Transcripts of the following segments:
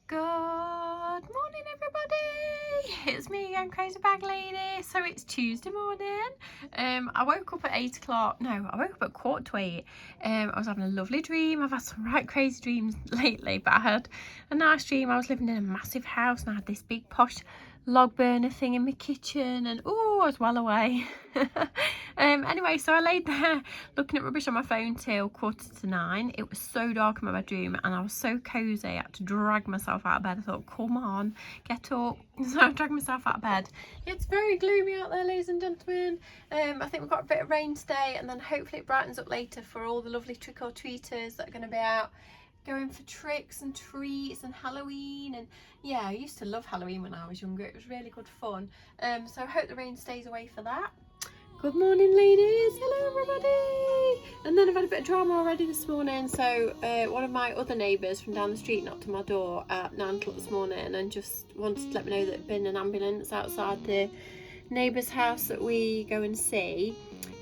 Good morning, everybody. It's me again, Crazy Bag Lady. So it's Tuesday morning. I woke up at 8 o'clock. No, I woke up at 7:45. I was having a lovely dream. I've had some right crazy dreams lately, but I had a nice dream. I was living in a massive house and I had this big posh log burner thing in my kitchen, and oh, I was well away. Anyway, so I laid there looking at rubbish on my phone till 9:15. It was so dark in my bedroom and I was so cozy, I had to drag myself out of bed. I thought, come on, get up. So I dragged myself out of bed. It's very gloomy out there, ladies and gentlemen. I think we've got a bit of rain today, and then hopefully it brightens up later for all the lovely trick-or-treaters that are going to be out going for tricks and treats and Halloween. And yeah, I used to love Halloween when I was younger. It was really good fun. So I hope the rain stays away for that. Good morning, ladies. Hello, everybody. And then I've had a bit of drama already this morning. So one of my other neighbours from down the street knocked on my door at 9 o'clock this morning and just wanted to let me know that there'd been an ambulance outside the neighbour's house that we go and see.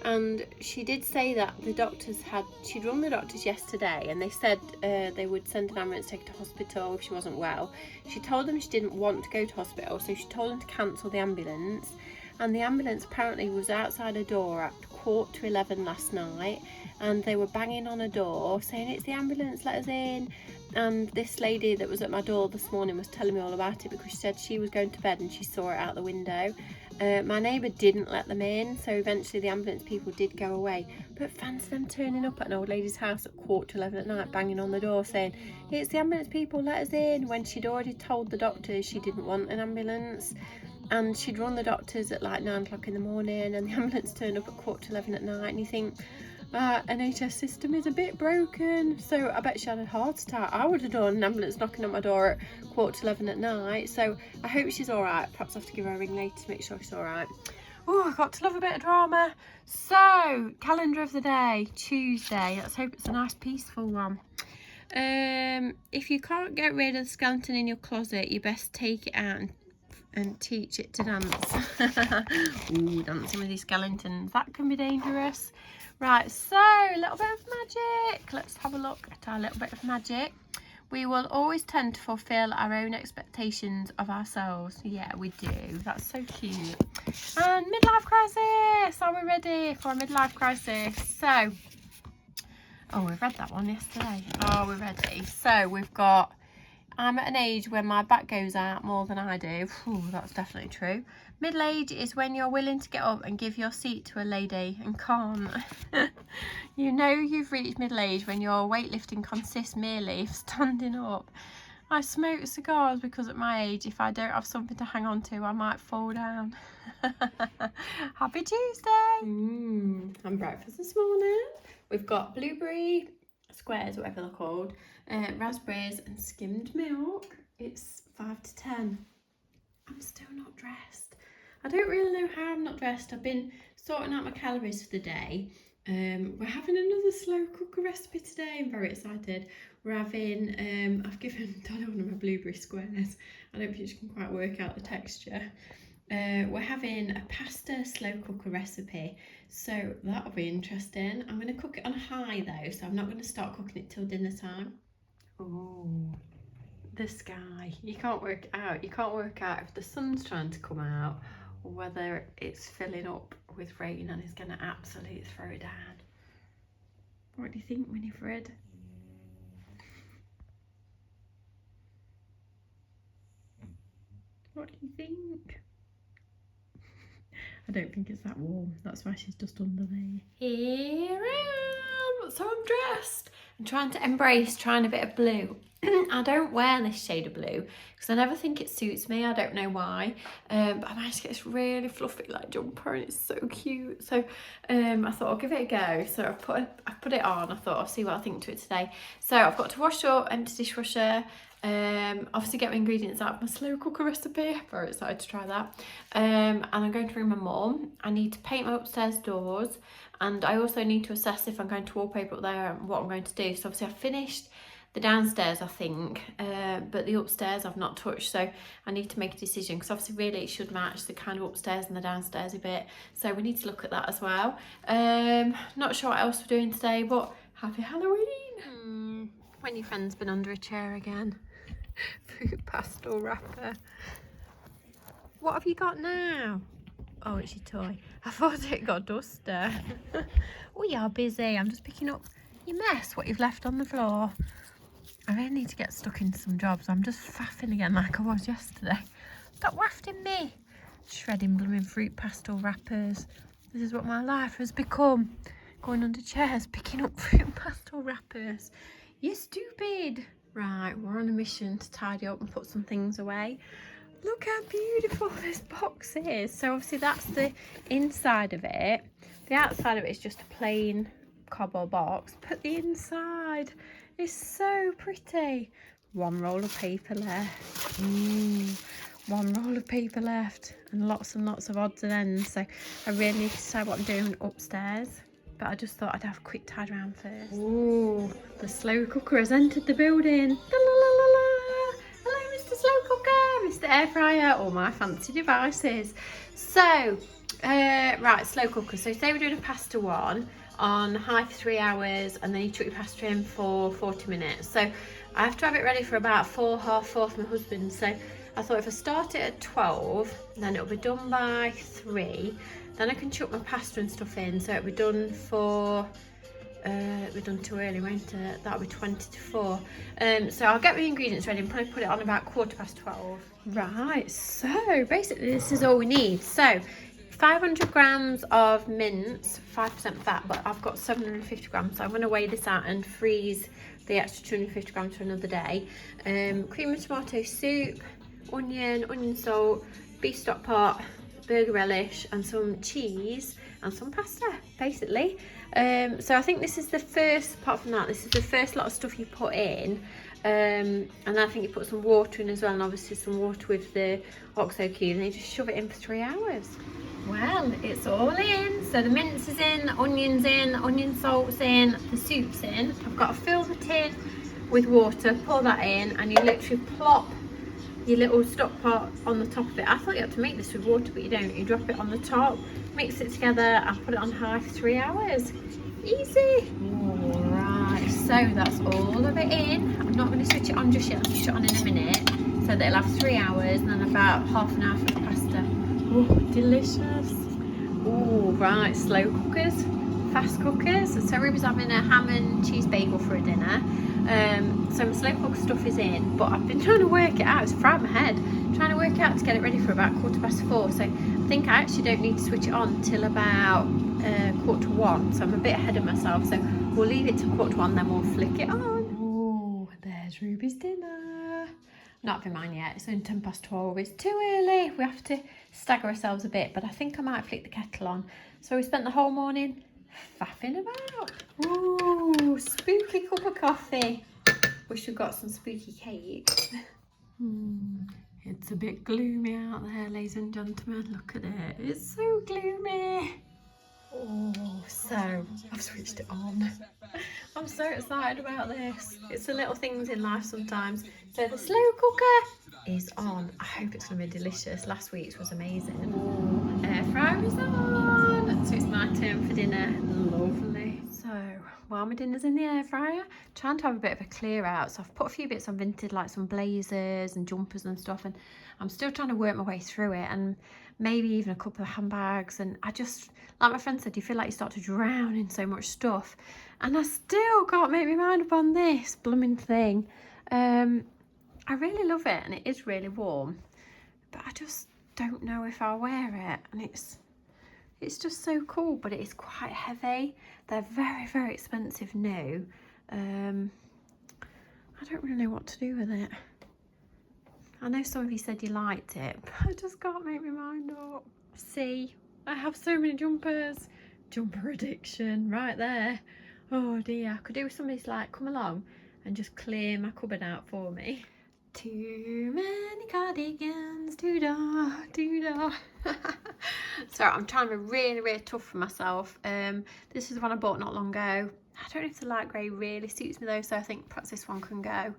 And she did say that she'd rung the doctors yesterday and they said they would send an ambulance to take her to hospital if she wasn't well. She told them she didn't want to go to hospital, so she told them to cancel the ambulance. And the ambulance apparently was outside her door at 11:15 last night, and they were banging on a door saying, "It's the ambulance, let us in." And this lady that was at my door this morning was telling me all about it because she said she was going to bed and she saw it out the window. My neighbour didn't let them in, so eventually the ambulance people did go away. But fancy them turning up at an old lady's house at 11:15 at night, banging on the door saying, "It's the ambulance people, let us in," when she'd already told the doctors she didn't want an ambulance. And she'd run the doctors at like 9 o'clock in the morning, and the ambulance turned up at 11:15 at night, and you think, NHS system is a bit broken. So I bet she had a heart attack. I would have done, an ambulance knocking on my door at 11:15 at night. So I hope she's all right. Perhaps I have to give her a ring later to make sure she's all right. Oh, I've got to love a bit of drama. So, calendar of the day, Tuesday. Let's hope it's a nice peaceful one. If you can't get rid of the skeleton in your closet, you best take it out and teach it to dance. Ooh, dancing with these skeletons, that can be dangerous. Right, so a little bit of magic. Let's have a look at our little bit of magic. We will always tend to fulfill our own expectations of ourselves. Yeah, we do. That's so cute. And midlife crisis. Are we ready for a midlife crisis? So, oh, we've read that one yesterday. Oh, we're ready. So we've got, I'm at an age when my back goes out more than I do. Ooh, that's definitely true. Middle age is when you're willing to get up and give your seat to a lady and can't. You know you've reached middle age when your weightlifting consists merely of standing up. I smoke cigars because at my age, if I don't have something to hang on to, I might fall down. Happy Tuesday. And breakfast this morning. We've got blueberry squares, whatever they're called, raspberries and skimmed milk. It's 5 to 10. I'm still not dressed. I don't really know how I'm not dressed. I've been sorting out my calories for the day. We're having another slow cooker recipe today. I'm very excited. We're having, I've given Dolly one of my blueberry squares. I don't think she can quite work out the texture. We're having a pasta slow cooker recipe, so that'll be interesting. I'm going to cook it on high though, so I'm not going to start cooking it till dinner time. Oh, the sky. You can't work out. You can't work out if the sun's trying to come out or whether it's filling up with rain and it's going to absolutely throw it down. What do you think, Winifred? What do you think? I don't think it's that warm. That's why she's just under there. Here I am. So I'm dressed. I'm trying to embrace trying a bit of blue. I don't wear this shade of blue because I never think it suits me. I don't know why. But I managed to get this really fluffy like jumper and it's so cute. So I thought I'll give it a go. So I put it on. I thought I'll see what I think to it today. So I've got to wash up, empty dishwasher. Obviously get my ingredients out of my slow cooker recipe. Very excited to try that. And I'm going to ring my mum. I need to paint my upstairs doors, and I also need to assess if I'm going to wallpaper up there and what I'm going to do. So obviously I've finished the downstairs, I think, but the upstairs I've not touched, so I need to make a decision because obviously really it should match the kind of upstairs and the downstairs a bit, so we need to look at that as well. Not sure what else we're doing today, but happy Halloween. When your friend's been under a chair again. Fruit pastel wrapper. What have you got now? Oh, it's your toy. I thought it got a duster. Oh, you're busy. I'm just picking up your mess, what you've left on the floor. I really need to get stuck into some jobs. I'm just faffing again like I was yesterday. Stop wafting me. Shredding blooming fruit pastel wrappers. This is what my life has become. Going under chairs, picking up fruit pastel wrappers. You're stupid. Right, we're on a mission to tidy up and put some things away. Look how beautiful this box is. So obviously that's the inside of it. The outside of it is just a plain cardboard box. But the inside is so pretty. One roll of paper left. One roll of paper left. And lots of odds and ends. So I really need to decide what I'm doing upstairs. But I just thought I'd have a quick tidy around first. Ooh, the slow cooker has entered the building. La, la, la, la, la. Hello, Mr. Slow Cooker, Mr. Air Fryer, all my fancy devices. So, right, slow cooker. So say we're doing a pasta one on high for 3 hours, and then you chuck your pasta in for 40 minutes. So I have to have it ready for about 4, half 4 for my husband. So I thought if I start it at 12, then it'll be done by 3. Then I can chuck my pasta and stuff in, so it'll be done for, it'll be done too early, won't it? That'll be 20 to 4. So I'll get my ingredients ready and probably put it on about 12:15. Right, so basically this is all we need. So 500 grams of mince, 5% fat, but I've got 750 grams, so I'm going to weigh this out and freeze the extra 250 grams for another day. Cream of tomato soup, onion salt, beef stock pot, burger relish, and some cheese and some pasta, basically. So I think this is the first, apart from that, this is the first lot of stuff you put in. And then I think you put some water in as well, and obviously some water with the OXO cube, and you just shove it in for 3 hours. Well, it's all in. So the mince is in, the onion's in, the onion salt's in, the soup's in. I've got to fill the tin with water, pour that in, and you literally plop your little stock pot on the top of it. I thought you had to make this with water, but you don't. You drop it on the top, mix it together, and put it on high for 3 hours. Easy. Alright, so that's all of it in. I'm not going to switch it on just yet. I'll switch it on in a minute, so that it'll have 3 hours and then about half an hour for the pasta. Oh, delicious. Oh, right, slow cookers, fast cookers. So Ruby's having a ham and cheese bagel for a dinner. So my slow cooker stuff is in, but I've been trying to work it out. It's fried my head, trying to work it out to get it ready for about 4:15. So I think I actually don't need to switch it on till about 1:45. So I'm a bit ahead of myself. So we'll leave it to 1:45, then we'll flick it on. Oh, there's Ruby's dinner. Not having mine yet. It's only 12:10. It's too early. We have to stagger ourselves a bit, but I think I might flick the kettle on. So we spent the whole morning faffing about. Ooh, spooky cup of coffee. Wish we got some spooky cake. It's a bit gloomy out there, ladies and gentlemen. Look at it. It's so gloomy. Oh, so I've switched it on. I'm so excited about this. It's the little things in life sometimes. So the slow cooker is on. I hope it's going to be delicious. Last week's was amazing. Oh, air fryer is on. So it's my turn for dinner. Lovely. So while my dinner's in the air fryer, trying to have a bit of a clear out. So I've put a few bits on Vinted, like some blazers and jumpers and stuff, and I'm still trying to work my way through it, and maybe even a couple of handbags. And I just, like my friend said, you feel like you start to drown in so much stuff, and I still can't make my mind up on this blooming thing. I really love it, and it is really warm, but I just don't know if I'll wear it. And it's just so cool, but it is quite heavy. They're very, very expensive new. I don't really know what to do with it. I know some of you said you liked it, but I just can't make my mind up. See, I have so many jumpers. Jumper addiction right there. Oh dear, I could do with somebody's like come along and just clear my cupboard out for me. Too many cardigans, doo-dah, doo-dah. So I'm trying to be really, really tough for myself. This is the one I bought not long ago. I don't know if the light grey really suits me though, so I think perhaps this one can go.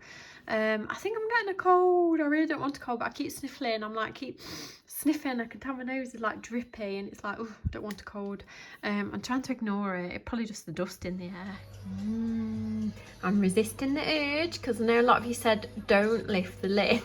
I think I'm getting a cold. I really don't want a cold, but I keep sniffling. I'm like, keep sniffing. I can tell my nose is like drippy, and it's like, oh, I don't want a cold. I'm trying to ignore it. It's probably just the dust in the air. I'm resisting the urge because I know a lot of you said don't lift the lid.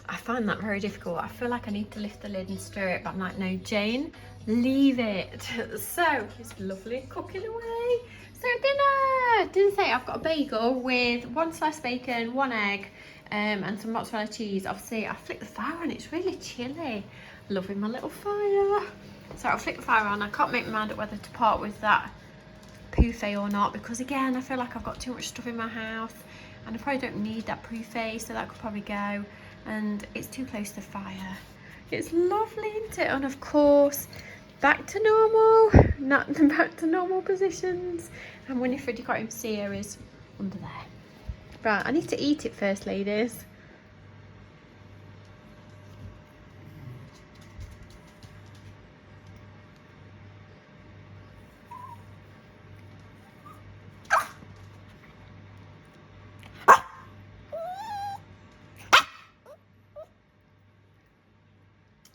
I find that very difficult. I feel like I need to lift the lid and stir it, but I'm like, no, Jane, leave it. So it's lovely cooking away. So dinner! Didn't say I've got a bagel with 1 sliced bacon, 1 egg, and some mozzarella cheese. Obviously, I flicked the fire on. It's really chilly. Loving my little fire. So I'll flick the fire on. I can't make my mind up whether to part with that buffet or not, because again, I feel like I've got too much stuff in my house, and I probably don't need that buffet, so that could probably go. And it's too close to the fire. It's lovely, isn't it? And of course, back to normal, not back to normal positions. And Winifred, you can't even see her, is under there. Right, I need to eat it first, ladies.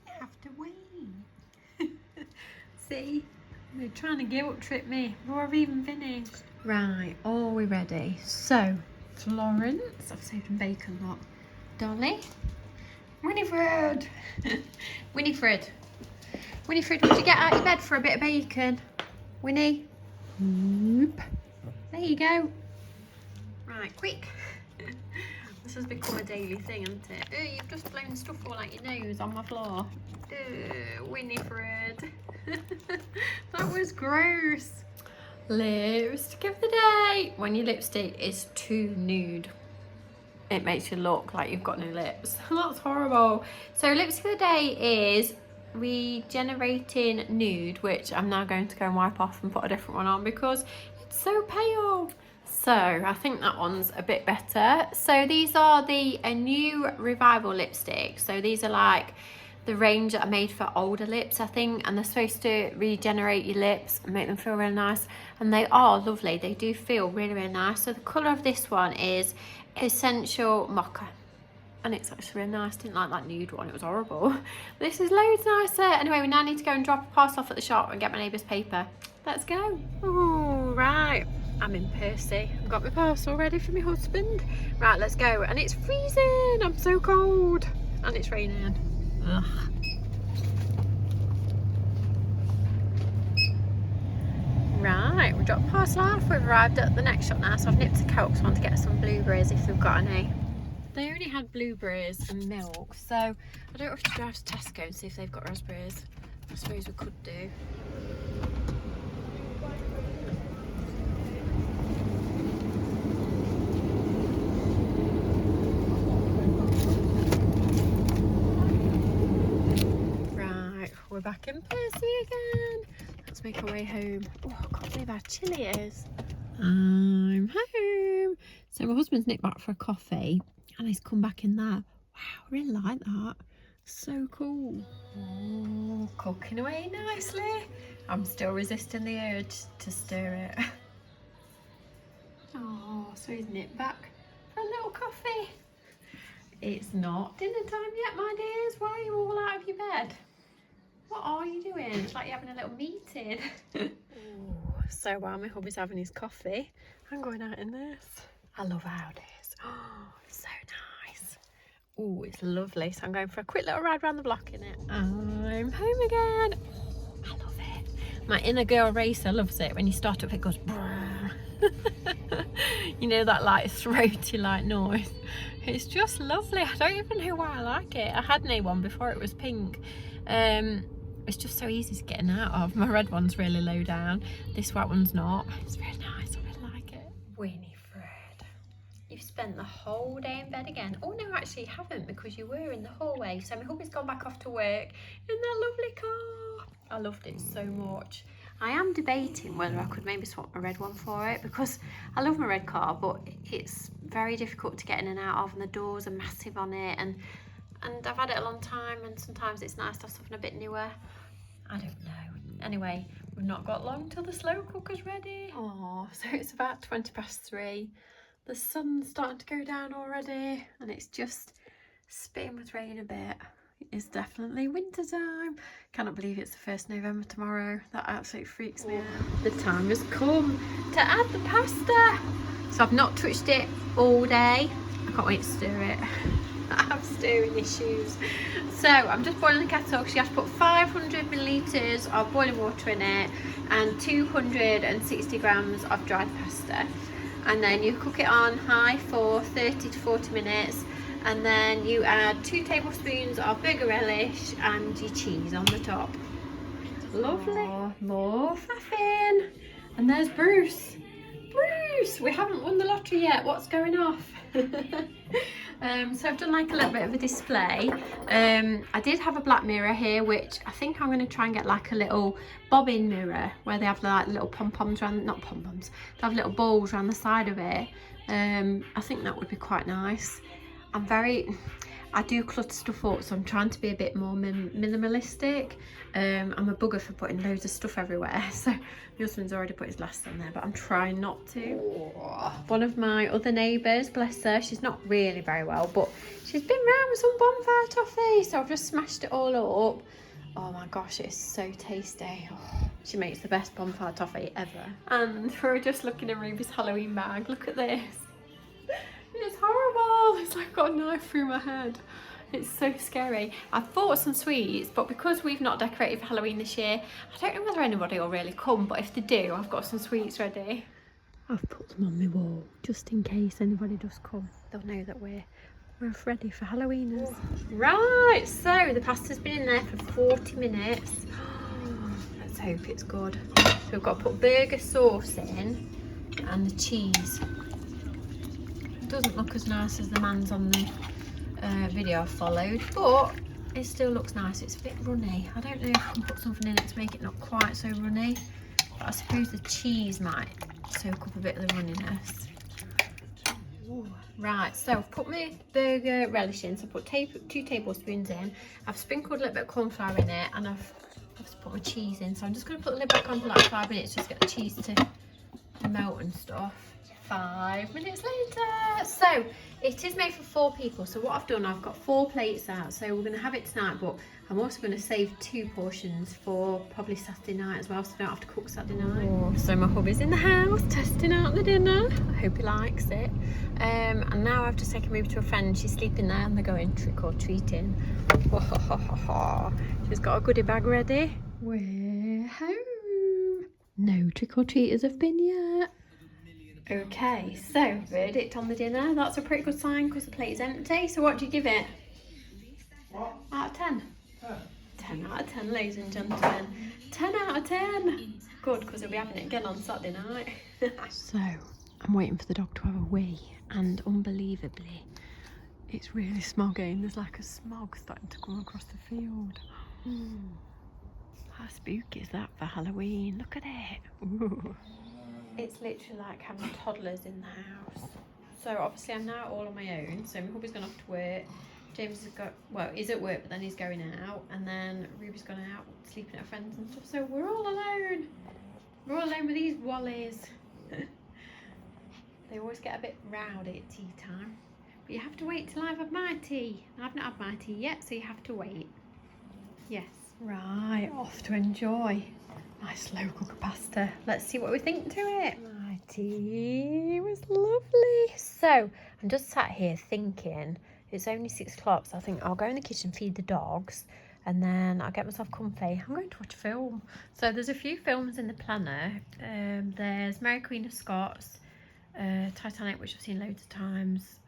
I have to wait. See? They're trying to guilt trip me. Or I've even finished. Right, are we ready? So, Florence, I've saved some bacon, look. Dolly. Winifred. Winifred. Winifred, would you get out of your bed for a bit of bacon? Winnie. Whoop. There you go. Right, quick. This has become a daily thing, hasn't it? Oh, you've just blown stuff all out your nose on my floor. Winifred. That was gross. Lipstick of the day. When your lipstick is too nude, it makes you look like you've got no lips. That's horrible. So lipstick of the day is Regenerating Nude, which I'm now going to go and wipe off and put a different one on because it's so pale. So I think that one's a bit better. So these are a new Revival lipsticks. So these are like the range that are made for older lips, I think, and they're supposed to regenerate your lips and make them feel really nice, and they are lovely. They do feel really, really nice. So the colour of this one is Essential Mocha, and it's actually really nice. Didn't like that nude one, it was horrible. This is loads nicer. Anyway, we now need to go and drop a parcel off at the shop and get my neighbour's paper. Let's go. Oh, right, I'm in Percy. I've got my parcel ready for my husband. Right, let's go. And it's freezing, I'm so cold, and it's raining. Ugh. Right, we dropped parcel off. We've arrived at the next shop now, so I've nipped a Coke, so I want to get some blueberries if they've got any. They only had blueberries and milk, so I don't have to drive to Tesco and see if they've got raspberries. I suppose we could do. We're back in Percy again. Let's make our way home. Oh, I can't believe how chilly it is. I'm home. So my husband's nipped back for a coffee and he's come back in there. Wow, I really like that. So cool. Oh, cooking away nicely. I'm still resisting the urge to stir it. Oh, so he's nipped back for a little coffee. It's not dinner time yet, my dears. Why are you all out of your bed? What are you doing? It's like you're having a little meeting. Ooh, so while my hubby's having his coffee, I'm going out in this. I love how it is. Oh, so nice. Oh, it's lovely. So I'm going for a quick little ride around the block in it. I'm home again. Oh, I love it. My inner girl racer loves it. When you start up, it goes brrr. You know, that like throaty like noise. It's just lovely. I don't even know why I like it. I had an A1 before, it was pink. It's just so easy to get in and out of. My red one's really low down. This white one's not. It's really nice. I really like it. Winifred, you've spent the whole day in bed again. Oh no, actually you haven't, because you were in the hallway. So my hubby's gone back off to work in that lovely car. I loved it so much. I am debating whether I could maybe swap my red one for it, because I love my red car, but it's very difficult to get in and out of, and the doors are massive on it, and I've had it a long time, and sometimes it's nice to have something a bit newer. I don't know. Anyway, we've not got long till the slow cooker's ready. Oh, so it's about 3:20. The sun's starting to go down already and it's just spitting with rain a bit. It's definitely winter time. Cannot believe it's the 1st November tomorrow. That absolutely freaks me out. The time has come to add the pasta. So I've not touched it all day. I can't wait to stir it. I have stirring issues. So I'm just boiling the kettle because you have to put 500 millilitres of boiling water in it and 260 grams of dried pasta. And then you cook it on high for 30 to 40 minutes. And then you add 2 tablespoons of burger relish and your cheese on the top. Lovely. Oh, more faffing. And there's Bruce. Bruce, we haven't won the lottery yet. What's going off? So I've done like a little bit of a display. I did have a black mirror here, which I think I'm going to try and get like a little bobbin mirror where they have like little pom-poms around, not pom-poms, they have little balls around the side of it. I think that would be quite nice. I do clutter stuff up, so I'm trying to be a bit more minimalistic. I'm a bugger for putting loads of stuff everywhere, so my husband's already put his last on there, but I'm trying not to. One of my other neighbours, bless her, she's not really very well, but she's been round with some bonfire toffee, so I've just smashed it all up. Oh my gosh, it's so tasty. Oh, she makes the best bonfire toffee ever. And we're just looking at Ruby's Halloween bag. Look at this. It's horrible. It's like I've got a knife through my head. It's so scary. I've bought some sweets, but because we've not decorated for Halloween this year, I don't know whether anybody will really come, but if they do, I've got some sweets ready. I've put them on my wall just in case anybody does come. They'll know that we're ready for Halloweeners. Right, so the pasta's been in there for 40 minutes. Let's hope it's good. So we've got to put burger sauce in and the cheese. Doesn't look as nice as the man's on the video I followed, but it still looks nice. It's a bit runny. I don't know if I can put something in it to make it not quite so runny, but I suppose the cheese might soak up a bit of the runniness. Ooh. Right, so I've put my burger relish in, so I put 2 tablespoons in. I've sprinkled a little bit of corn flour in it, and I've put my cheese in, so I'm just going to put the lid back on for like 5 minutes just to get the cheese to melt and stuff. 5 minutes later. So it is made for 4 people, so what I've done, I've got 4 plates out, so we're going to have it tonight, but I'm also going to save 2 portions for probably Saturday night as well, so I don't have to cook Saturday night. Oh, so my hubby's in the house testing out the dinner. I hope he likes it. And now I've just taken Ruby to a friend. She's sleeping there and they're going trick or treating. She's got a goodie bag ready. We're home. No trick or treaters have been yet. Okay, so verdict on the dinner. That's a pretty good sign because the plate is empty. So what do you give it? What? Out of 10? 10 out of 10, ladies and gentlemen. 10 out of 10. Good, because we'll be having it again on Saturday night. So, I'm waiting for the dog to have a wee, and unbelievably, it's really smoggy. There's like a smog starting to come across the field. How spooky is that for Halloween? Look at it. Ooh. It's literally like having toddlers in the house. So obviously I'm now all on my own, so my hubby's gone off to work. James has got, well, he's at work, but then he's going out, and then Ruby's gone out sleeping at friends and stuff, so we're all alone. We're all alone with these wallies. They always get a bit rowdy at tea time, but you have to wait till I've had my tea. I've not had my tea yet, so you have to wait. Yes. Right, off to enjoy my slow cooker pasta. Let's see what we think to it. My tea was lovely. So I'm just sat here thinking, it's only 6 o'clock, so I think I'll go in the kitchen, feed the dogs, and then I'll get myself comfy. I'm going to watch a film. So there's a few films in the planner. There's Mary Queen of Scots, Titanic, which I've seen loads of times,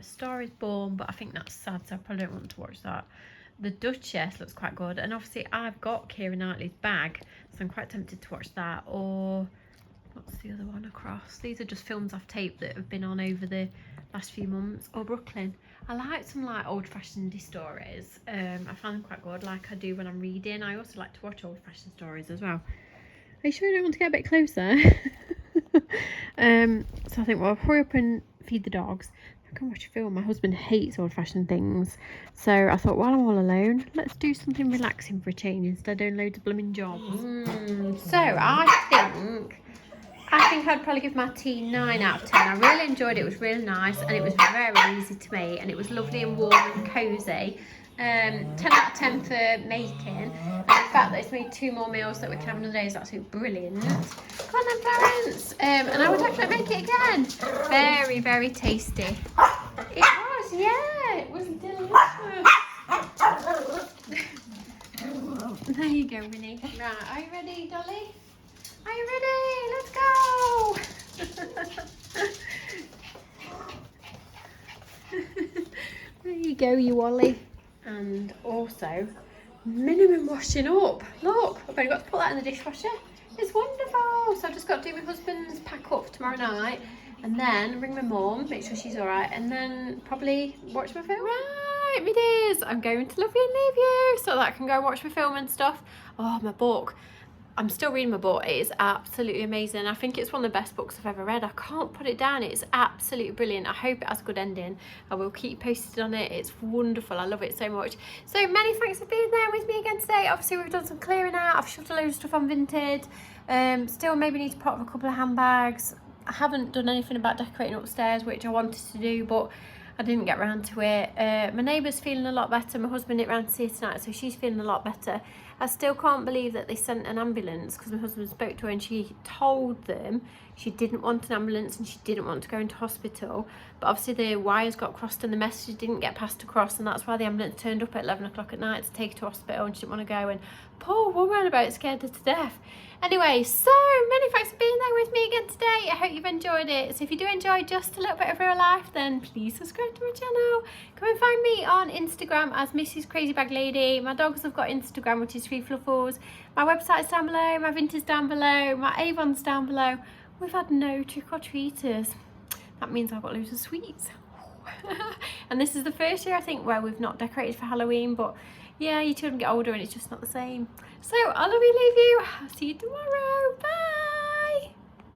Star is Born, but I think that's sad, so I probably don't want to watch that. The Duchess looks quite good, and obviously I've got Keira Knightley's bag, so I'm quite tempted to watch that. Or what's the other one across? These are just films I've taped that have been on over the last few months. Or Brooklyn. I like some like old-fashioned stories. I find them quite good, like I do when I'm reading. I also like to watch old-fashioned stories as well. Are you sure you don't want to get a bit closer? So I think we'll hurry up and feed the dogs. I can watch a film. My husband hates old-fashioned things, so I thought while I'm all alone, let's do something relaxing for a change instead of doing loads of blooming jobs. So I think I'd probably give my tea 9 out of 10. I really enjoyed it. It was really nice and it was very easy to make and it was lovely and warm and cosy. 10 out of 10 for making, and the fact that it's made 2 more meals that we can have another day is absolutely brilliant. Come on then, Florence. And I would definitely make it again. Very tasty. It was, yeah, it was delicious. There you go, Winnie. Right, are you ready, Dolly? Are you ready? Let's go. There you go, you Ollie. And also, minimum washing up. Look, I've only got to put that in the dishwasher. It's wonderful. So I've just got to do my husband's pack up for tomorrow night. And then ring my mum, make sure she's alright. And then probably watch my film. Right, it is. I'm going to love you and leave you so that I can go and watch my film and stuff. Oh, my book. I'm still reading my book. It is absolutely amazing. I think it's one of the best books I've ever read. I can't put it down. It's absolutely brilliant. I hope it has a good ending. I will keep posted on it. It's wonderful. I love it so much. So many thanks for being there with me again today. Obviously we've done some clearing out. I've shoved a load of stuff on Vinted. Still maybe need to put up a couple of handbags. I haven't done anything about decorating upstairs, which I wanted to do, but I didn't get around to it. My neighbour's feeling a lot better. My husband went round to see her tonight, so she's feeling a lot better. I still can't believe that they sent an ambulance because my husband spoke to her and she told them she didn't want an ambulance and she didn't want to go into hospital. But obviously the wires got crossed and the message didn't get passed across, and that's why the ambulance turned up at 11 o'clock at night to take her to hospital, and she didn't want to go, and poor woman about it scared her to death. Anyway, so many thanks for being there with me again today. I hope you've enjoyed it. So if you do enjoy just a little bit of real life, then please subscribe to my channel. Come and find me on Instagram as mrscrazybaglady. My dogs have got Instagram, which is 3fluffles. My website's down below, my Vintage down below, my Avon's down below. We've had no trick-or-treaters. That means I've got loads of sweets. And this is the first year, I think, where we've not decorated for Halloween, but yeah, your children get older and it's just not the same. So I'll leave you. I'll see you tomorrow. Bye.